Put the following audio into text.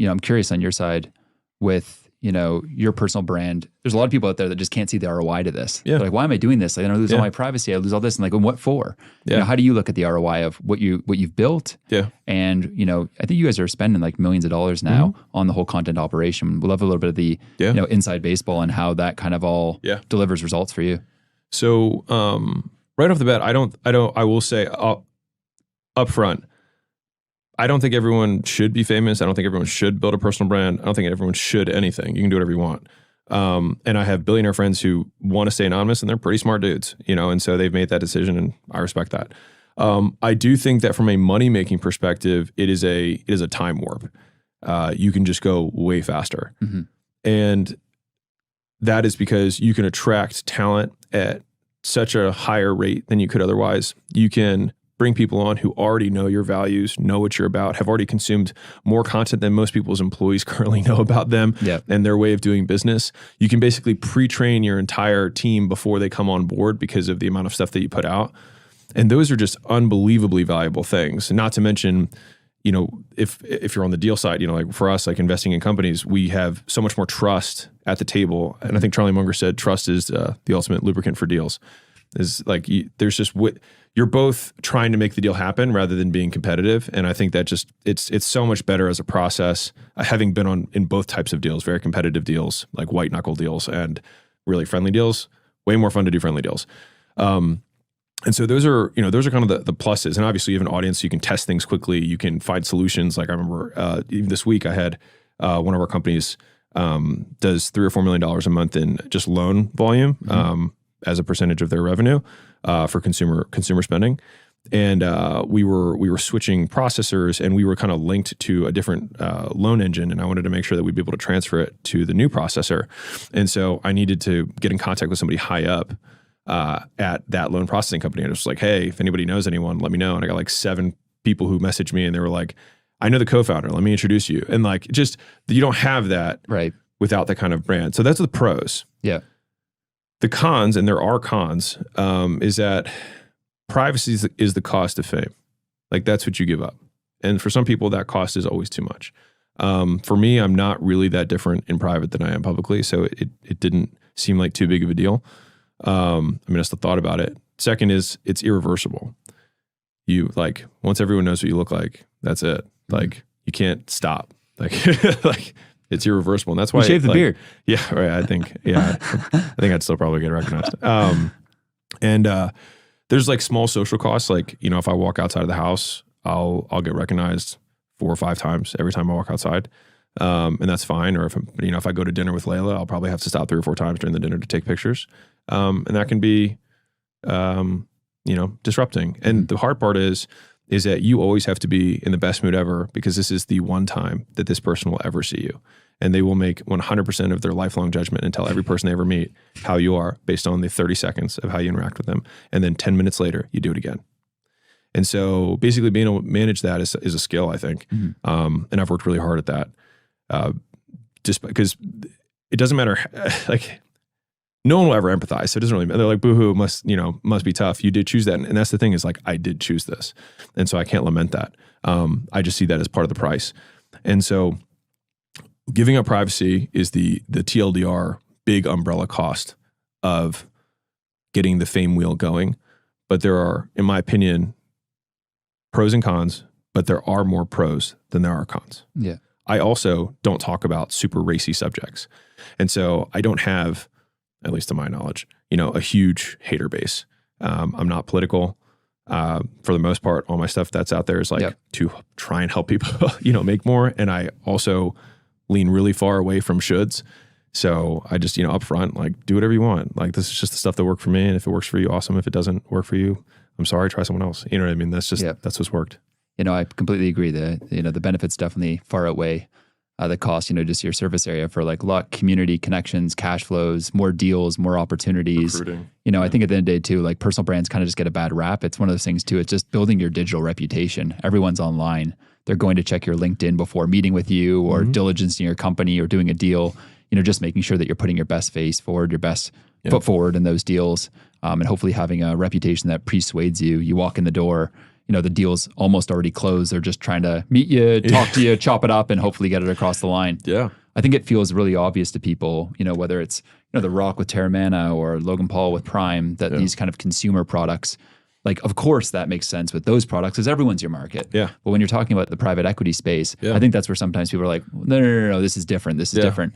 I'm curious on your side with, your personal brand. There's a lot of people out there that just can't see the ROI to this. Yeah. They're like, why am I doing this? Like, I lose all my privacy. I lose all this. And like, well, what for? Yeah. How do you look at the ROI of what you've built? Yeah. And, I think you guys are spending like millions of dollars now on the whole content operation. We'd love a little bit of the, inside baseball and how that kind of all delivers results for you. So, right off the bat, I will say up front, I don't think everyone should be famous. I don't think everyone should build a personal brand. I don't think everyone should anything. You can do whatever you want. And I have billionaire friends who want to stay anonymous, and they're pretty smart dudes, and so they've made that decision, and I respect that. I do think that from a money-making perspective, it is a time warp. You can just go way faster. Mm-hmm. And that is because you can attract talent at such a higher rate than you could otherwise. You can bring people on who already know your values, know what you're about, have already consumed more content than most people's employees currently know about them and their way of doing business. You can basically pre-train your entire team before they come on board because of the amount of stuff that you put out. And those are just unbelievably valuable things. Not to mention, if you're on the deal side, like for us, like investing in companies, we have so much more trust at the table. And I think Charlie Munger said trust is the ultimate lubricant for deals. Is like there's just you're both trying to make the deal happen rather than being competitive, and I think that just it's so much better as a process. Having been in both types of deals, very competitive deals like white knuckle deals and really friendly deals, way more fun to do friendly deals. And so those are kind of the pluses. And obviously you have an audience, so you can test things quickly. You can find solutions. Like I remember even this week I had one of our companies does $3 or $4 million a month in just loan volume. As a percentage of their revenue for consumer spending. And we were switching processors, and we were kind of linked to a different loan engine, and I wanted to make sure that we'd be able to transfer it to the new processor. And so I needed to get in contact with somebody high up at that loan processing company. And it was like, hey, if anybody knows anyone, let me know. And I got like 7 people who messaged me, and they were like, I know the co-founder, let me introduce you. And like, just, you don't have that without that kind of brand. So that's the pros. Yeah. The cons, and there are cons, is that privacy is the cost of fame. Like that's what you give up. And for some people, that cost is always too much. For me, I'm not really that different in private than I am publicly. So it didn't seem like too big of a deal. I still thought about it. Second is it's irreversible. You like, once everyone knows what you look like, that's it. Like you can't stop. Like, it's irreversible, and that's why you shave the beard. Yeah, right. I think I'd still probably get recognized. And there's like small social costs. Like if I walk outside of the house, I'll get recognized 4 or 5 times every time I walk outside, and that's fine. Or if I go to dinner with Layla, I'll probably have to stop 3 or 4 times during the dinner to take pictures, and that can be disrupting. And the hard part is that you always have to be in the best mood ever, because this is the one time that this person will ever see you. And they will make 100% of their lifelong judgment and tell every person they ever meet how you are based on the 30 seconds of how you interact with them. And then 10 minutes later, you do it again. And so basically being able to manage that is a skill, I think. Mm-hmm. And I've worked really hard at that. Just because it doesn't matter, like no one will ever empathize. So it doesn't really matter. They're like, boohoo, must be tough. You did choose that. And that's the thing is like, I did choose this. And so I can't lament that. I just see that as part of the price. And so giving up privacy is the TLDR big umbrella cost of getting the fame wheel going. But there are, in my opinion, pros and cons, but there are more pros than there are cons. Yeah. I also don't talk about super racy subjects. And so I don't have, at least to my knowledge, a huge hater base. I'm not political. For the most part, all my stuff that's out there is like to try and help people, make more. And I also lean really far away from shoulds. So I just, up front, like do whatever you want. Like this is just the stuff that worked for me. And if it works for you, awesome. If it doesn't work for you, I'm sorry, try someone else. You know what I mean? That's just, that's what's worked. I completely agree that, the benefits definitely far outweigh the cost, just your surface area for like luck, community connections, cash flows, more deals, more opportunities. Recruiting. I think at the end of the day too, like personal brands kind of just get a bad rap. It's one of those things too. It's just building your digital reputation. Everyone's online. They're going to check your LinkedIn before meeting with you or diligencing your company or doing a deal, just making sure that you're putting your best face forward, your best foot forward in those deals. And hopefully having a reputation that persuades you. You walk in the door, the deal's almost already closed. They're just trying to meet you, talk to you, chop it up, and hopefully get it across the line. Yeah. I think it feels really obvious to people, whether it's The Rock with Terramana or Logan Paul with Prime, that these kind of consumer products, like, of course that makes sense with those products because everyone's your market. Yeah. But when you're talking about the private equity space, I think that's where sometimes people are like, no, this is different. This is different.